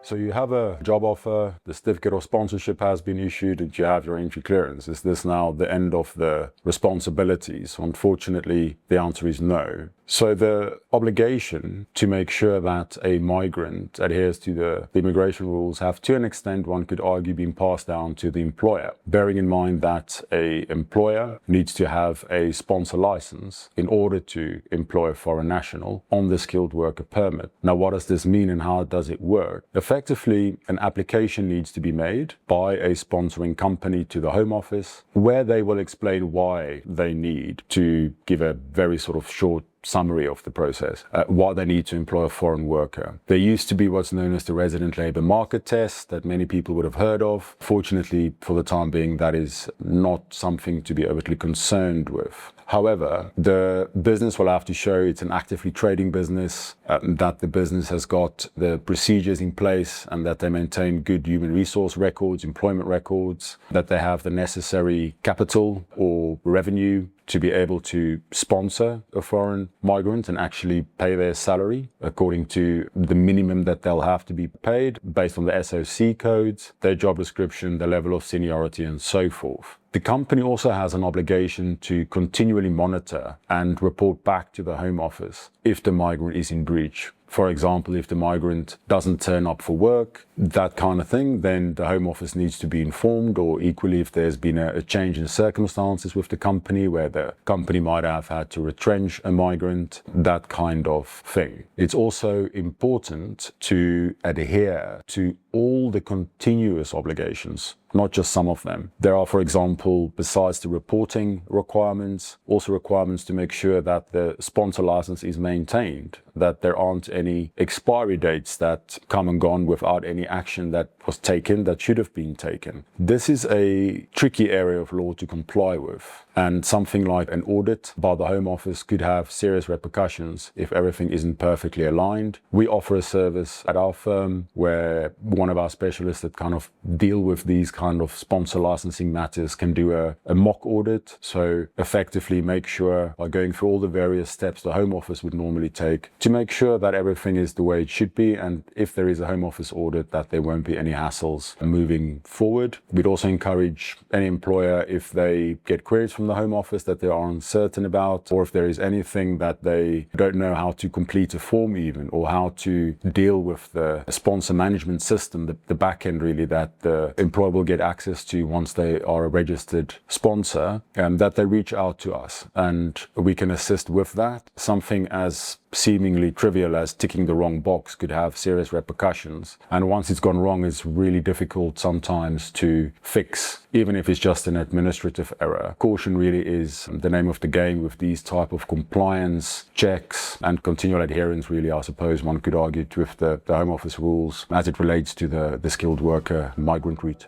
So you have a job offer, the certificate of sponsorship has been issued, and you have your entry clearance. Is this now the end of the responsibilities? Unfortunately, the answer is no. So the obligation to make sure that a migrant adheres to the immigration rules have, to an extent, one could argue, been passed down to the employer, bearing in mind that an employer needs to have a sponsor license in order to employ a foreign national on the skilled worker permit. Now, what does this mean and how does it work? Effectively, an application needs to be made by a sponsoring company to the Home Office, where they will explain why they need to give a very sort of short summary of the process, why they need to employ a foreign worker. There used to be what's known as the resident labour market test that many people would have heard of. Fortunately, for the time being, that is not something to be overtly concerned with. However, the business will have to show it's an actively trading business, that the business has got the procedures in place and that they maintain good human resource records, employment records, that they have the necessary capital or revenue to be able to sponsor a foreign migrant and actually pay their salary according to the minimum that they'll have to be paid based on the SOC codes, their job description, their level of seniority, and so forth. The company also has an obligation to continually monitor and report back to the Home Office if the migrant is in breach. For example, if the migrant doesn't turn up for work, that kind of thing, then the Home Office needs to be informed, or equally if there's been a change in circumstances with the company where the company might have had to retrench a migrant, that kind of thing. It's also important to adhere to all the continuous obligations, not just some of them. There are, for example, besides the reporting requirements, also requirements to make sure that the sponsor license is maintained, that there aren't any expiry dates that come and gone without any action that was taken that should have been taken. This is a tricky area of law to comply with, and something like an audit by the Home Office could have serious repercussions if everything isn't perfectly aligned. We offer a service at our firm where one of our specialists that kind of deal with these kind of sponsor licensing matters can do a mock audit. So effectively make sure, by going through all the various steps the Home Office would normally take, to make sure that everything is the way it should be, and if there is a Home Office audit, that there won't be any hassles moving forward. We'd also encourage any employer, if they get queries from the Home Office that they are uncertain about, or if there is anything that they don't know how to complete a form even, or how to deal with the sponsor management system, the back end really, that the employer will get access to once they are a registered sponsor, that they reach out to us and we can assist with that. Something as seemingly trivial as ticking the wrong box could have serious repercussions, and once it's gone wrong, it's really difficult sometimes to fix, even if it's just an administrative error. Caution really is the name of the game with these type of compliance checks and continual adherence, really, I suppose one could argue, with the Home Office rules as it relates to the skilled worker migrant route.